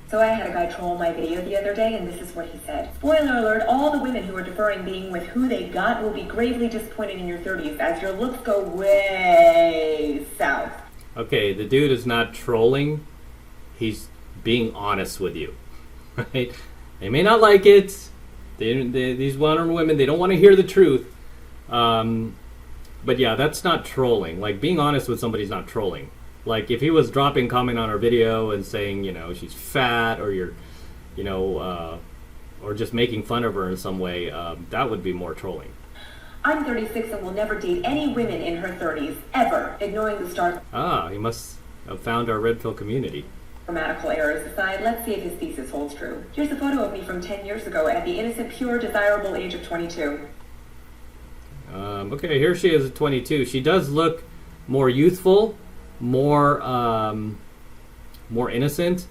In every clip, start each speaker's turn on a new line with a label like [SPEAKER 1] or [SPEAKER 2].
[SPEAKER 1] So I had a guy troll my video the other day, and this is what he said. Spoiler alert, all the women who are deferring being with who they got will be gravely disappointed in your 30s as your looks go way south.
[SPEAKER 2] Okay, the dude is not trolling. He's being honest with you, right? They may not like it. These modern women, they don't want to hear the truth. But yeah, that's not trolling. Like, being honest with somebody's not trolling. Like, if he was dropping comment on our video and saying, you know, she's fat, or you're, you know, or just making fun of her in some way, that would be more trolling.
[SPEAKER 1] I'm 36 and will never date any women in her 30s, ever, ignoring the stars.
[SPEAKER 2] Ah, he must have found our red pill community.
[SPEAKER 1] Grammatical errors aside, let's see if his thesis holds true. Here's a photo of me from 10 years ago at the innocent, pure, desirable age of 22.
[SPEAKER 2] Okay, here she is at 22. She does look more youthful, more innocent,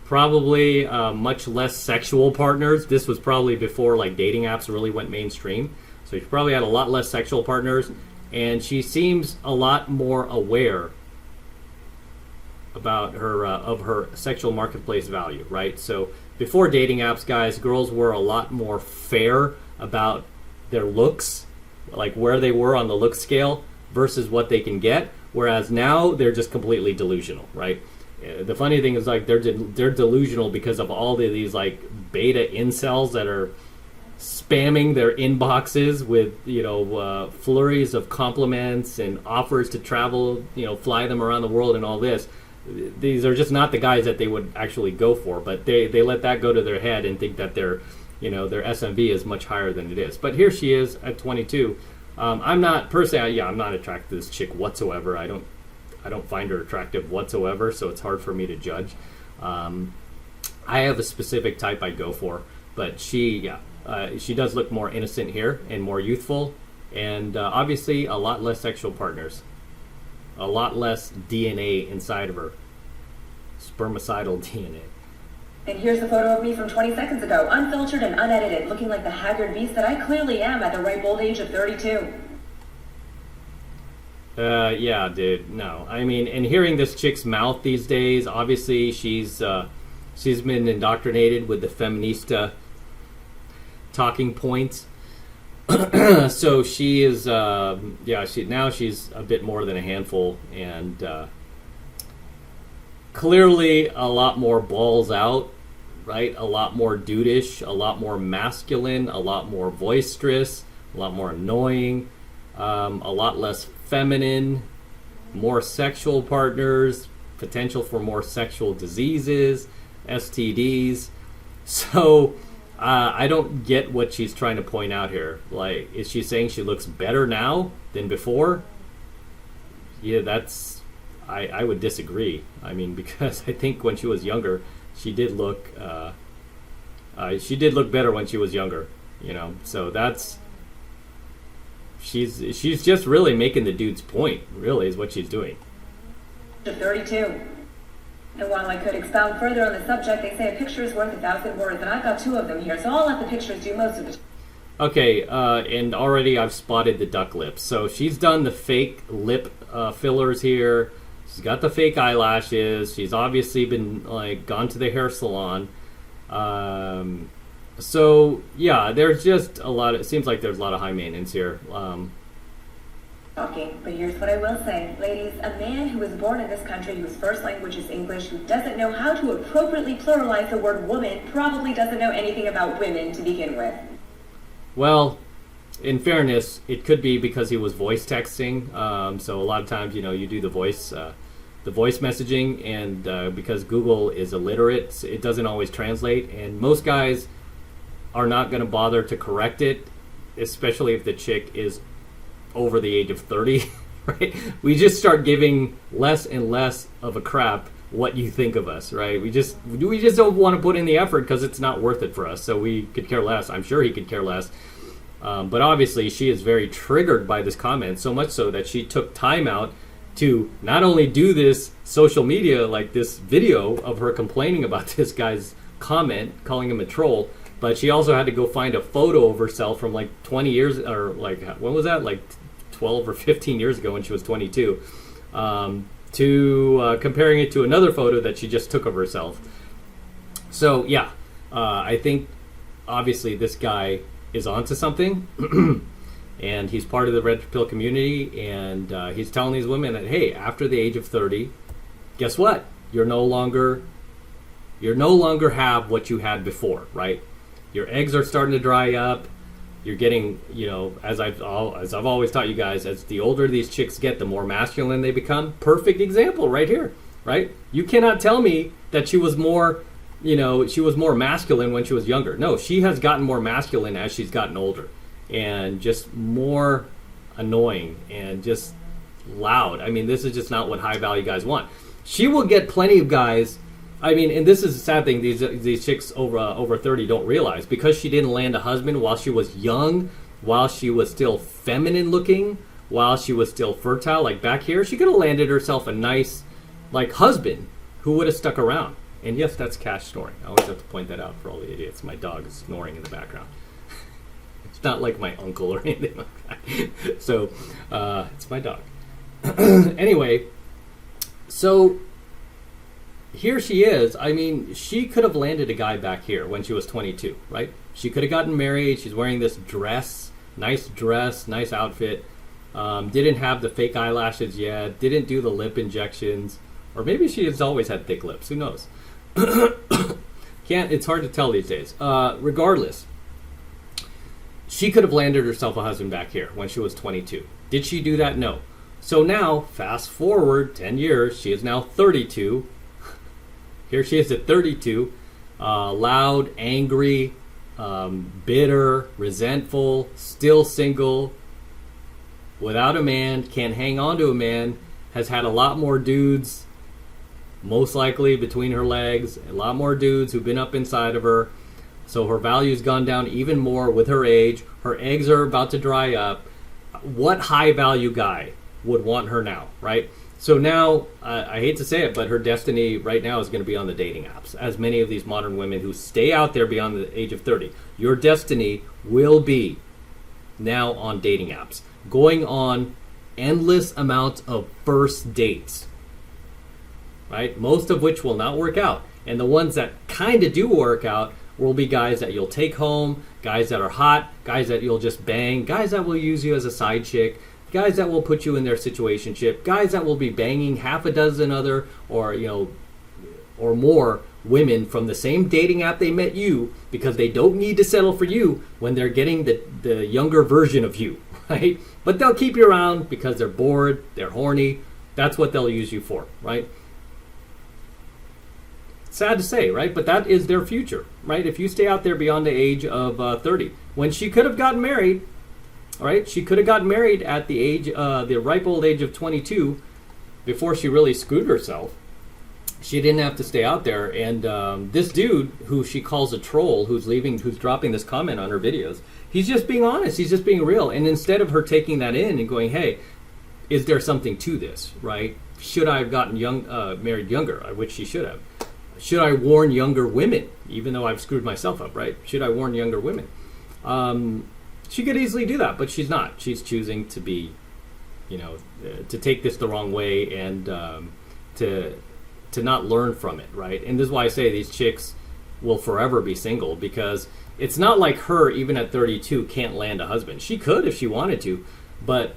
[SPEAKER 2] probably much less sexual partners. This was probably before like dating apps really went mainstream, so she probably had a lot less sexual partners, and she seems a lot more aware about her of her sexual marketplace value, right? So before dating apps, guys, girls were a lot more fair about their looks, like where they were on the look scale versus what they can get. Whereas now they're just completely delusional, right? The funny thing is, like, they're delusional because of all of these like beta incels that are spamming their inboxes with, you know, flurries of compliments and offers to travel, you know, fly them around the world and all this. These are just not the guys that they would actually go for, but they let that go to their head and think that their SMV is much higher than it is. But here she is at 22. I'm not personally, I'm not attracted to this chick whatsoever. I don't find her attractive whatsoever, so it's hard for me to judge. I have a specific type I go for, but she does look more innocent here and more youthful, and obviously a lot less sexual partners, a lot less DNA inside of her, spermicidal DNA.
[SPEAKER 1] And here's a photo of me from 20 seconds ago, unfiltered and unedited, looking like the haggard beast that I clearly am at the ripe old age of 32.
[SPEAKER 2] Yeah, dude, no. I mean, and hearing this chick's mouth these days, obviously she's been indoctrinated with the feminista talking points. So she is, she's a bit more than a handful, and clearly a lot more balls out, right? A lot more dudish, a lot more masculine, a lot more boisterous, a lot more annoying, a lot less feminine, more sexual partners, potential for more sexual diseases, STDs. So I don't get what she's trying to point out here. Like, is she saying she looks better now than before? Yeah, I would disagree. I mean, because I think when she was younger, she did look better when she was younger, you know. So she's just really making the dude's point, really, is what she's doing.
[SPEAKER 1] 32. And while I could expound further on the subject, they say a picture is worth 1,000 words, and I've got 2 of them here, so I'll let the pictures do most of it.
[SPEAKER 2] Okay, and already I've spotted the duck lips. So she's done the fake lip fillers here. She's got the fake eyelashes. She's obviously been gone to the hair salon. So yeah, there's just a lot. It seems like there's a lot of high maintenance here.
[SPEAKER 1] Okay, but here's what I will say. Ladies, a man who was born in this country, whose first language is English, who doesn't know how to appropriately pluralize the word woman, probably doesn't know anything about women to begin with.
[SPEAKER 2] Well, in fairness, it could be because he was voice texting. So a lot of times, you do the voice messaging, and because Google is illiterate, it doesn't always translate. And most guys are not going to bother to correct it, especially if the chick is over the age of 30, right? We just start giving less and less of a crap what you think of us, right? We just don't want to put in the effort because it's not worth it for us. So we could care less. I'm sure he could care less. But obviously she is very triggered by this comment, so much so that she took time out to not only do this social media, like this video of her complaining about this guy's comment, calling him a troll, but she also had to go find a photo of herself from 20 years, or when was that? 12 or 15 years ago when she was 22, comparing it to another photo that she just took of herself. So yeah, I think obviously this guy is onto something, and he's part of the red pill community, and he's telling these women that, hey, after the age of 30, guess what? You're no longer have what you had before, right? Your eggs are starting to dry up. You're getting, as I've always taught you guys, as the older these chicks get, the more masculine they become. Perfect example right here, right? You cannot tell me that she was more masculine when she was younger. No, she has gotten more masculine as she's gotten older, and just more annoying and just loud. I mean, this is just not what high value guys want. She will get plenty of guys. I mean, and this is a sad thing these chicks over 30 don't realize, because she didn't land a husband while she was young, while she was still feminine looking, while she was still fertile, like back here, she could have landed herself a nice husband who would have stuck around. And yes, that's Cash snoring. I always have to point that out for all the idiots. My dog is snoring in the background. It's not like my uncle or anything like that. So, it's my dog. Anyway, so here she is. I mean, she could have landed a guy back here when she was 22, right? She could have gotten married. She's wearing this dress, nice outfit. Didn't have the fake eyelashes yet. Didn't do the lip injections. Or maybe she has always had thick lips. Who knows? It's hard to tell these days. Regardless, she could have landed herself a husband back here when she was 22. Did she do that? No. So now, fast forward 10 years, she is now 32. Here she is at 32, loud, angry, bitter, resentful, still single, without a man, can't hang on to a man, has had a lot more dudes, most likely between her legs, a lot more dudes who've been up inside of her. So her value's gone down even more with her age. Her eggs are about to dry up. What high value guy would want her now, right? So now, I hate to say it, but her destiny right now is going to be on the dating apps. As many of these modern women who stay out there beyond the age of 30, your destiny will be now on dating apps, going on endless amounts of first dates, right? Most of which will not work out. And the ones that kind of do work out will be guys that you'll take home, guys that are hot, guys that you'll just bang, guys that will use you as a side chick, guys that will put you in their situationship, guys that will be banging half a dozen other or more women from the same dating app they met you, because they don't need to settle for you when they're getting the younger version of you, right? But they'll keep you around because they're bored, they're horny. That's what they'll use you for, right? Sad to say, right? But that is their future, right? If you stay out there beyond the age of 30, when she could have gotten married, right? She could have gotten married at the age, the ripe old age of 22, before she really screwed herself. She didn't have to stay out there. And this dude, who she calls a troll, who's dropping this comment on her videos, he's just being honest. He's just being real. And instead of her taking that in and going, hey, is there something to this, right? Should I have gotten married younger? Which she should have. Should I warn younger women, even though I've screwed myself up, right? Should I warn younger women? She could easily do that, but she's not. She's choosing to be, to take this the wrong way and to not learn from it, right? And this is why I say these chicks will forever be single, because it's not like her, even at 32, can't land a husband. She could if she wanted to, but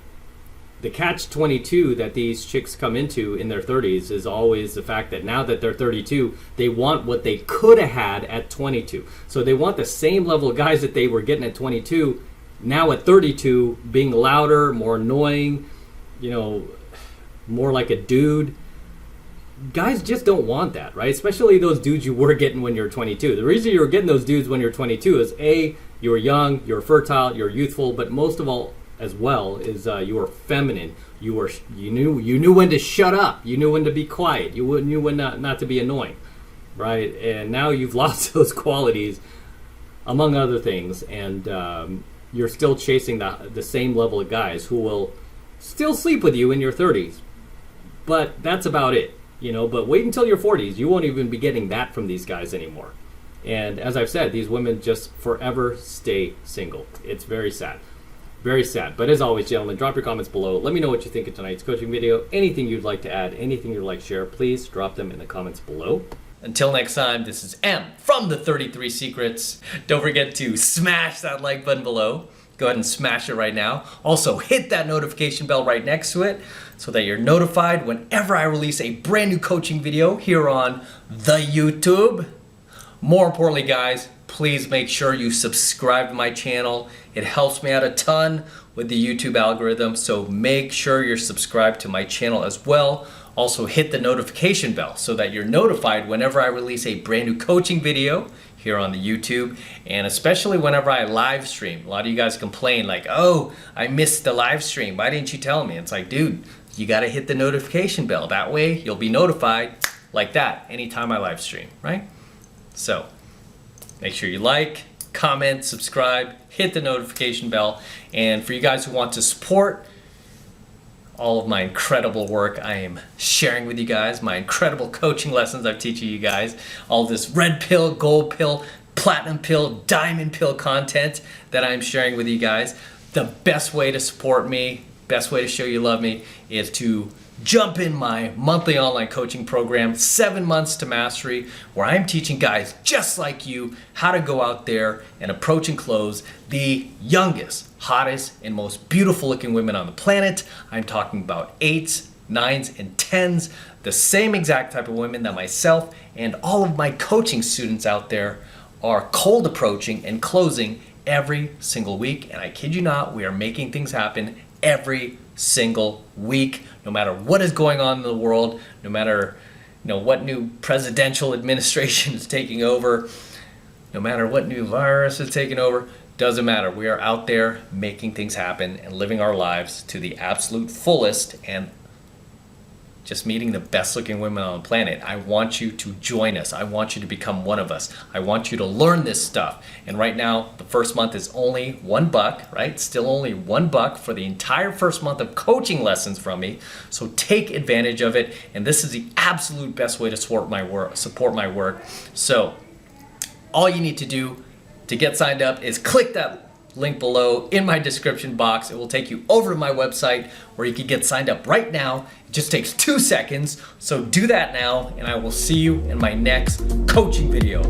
[SPEAKER 2] the catch-22 that these chicks come into in their 30s is always the fact that now that they're 32, they want what they could have had at 22. So they want the same level of guys that they were getting at 22, now at 32, being louder, more annoying, more like a dude. Guys just don't want that, right? Especially those dudes you were getting when you were 22. The reason you were getting those dudes when you're 22 is A, you were young, you were fertile, you were youthful, but most of all, as well, is you were feminine. You knew when to shut up. You knew when to be quiet. You knew when not to be annoying, right? And now you've lost those qualities, among other things, and you're still chasing the same level of guys who will still sleep with you in your 30s, but that's about it, But wait until your 40s. You won't even be getting that from these guys anymore. And as I've said, these women just forever stay single. It's very sad. Very sad. But as always, gentlemen, drop your comments below. Let me know what you think of tonight's coaching video. Anything you'd like to add, anything you'd like to share, please drop them in the comments below.
[SPEAKER 3] Until next time, this is M from the 33 Secrets. Don't forget to smash that like button below. Go ahead and smash it right now. Also, hit that notification bell right next to it so that you're notified whenever I release a brand new coaching video here on the YouTube. More importantly, guys, please make sure you subscribe to my channel. It helps me out a ton with the YouTube algorithm, so make sure you're subscribed to my channel as well. Also, hit the notification bell so that you're notified whenever I release a brand new coaching video here on the YouTube, and especially whenever I live stream. A lot of you guys complain like, oh, I missed the live stream. Why didn't you tell me? It's like, dude, you gotta hit the notification bell. That way you'll be notified like that anytime I live stream, right? So make sure you like, comment, subscribe, hit the notification bell. And for you guys who want to support all of my incredible work I am sharing with you guys, my incredible coaching lessons I'm teaching you guys, all this red pill, gold pill, platinum pill, diamond pill content that I'm sharing with you guys, the best way to support me, best way to show you love me is to jump in my monthly online coaching program, 7 months to mastery, where I'm teaching guys just like you how to go out there and approach and close the youngest, hottest, and most beautiful looking women on the planet. I'm talking about 8s, 9s, and 10s, the same exact type of women that myself and all of my coaching students out there are cold approaching and closing every single week. And I kid you not, we are making things happen every single week, no matter what is going on in the world, no matter what new presidential administration is taking over, no matter what new virus is taking over, doesn't matter. We are out there making things happen and living our lives to the absolute fullest and just meeting the best looking women on the planet. I want you to join us. I want you to become one of us. I want you to learn this stuff. And right now, the first month is only $1, right? Still only $1 for the entire first month of coaching lessons from me. So take advantage of it. And this is the absolute best way to support my work. So all you need to do to get signed up is click that link below in my description box. It will take you over to my website where you can get signed up right now. It just takes 2 seconds. So do that now, and I will see you in my next coaching video.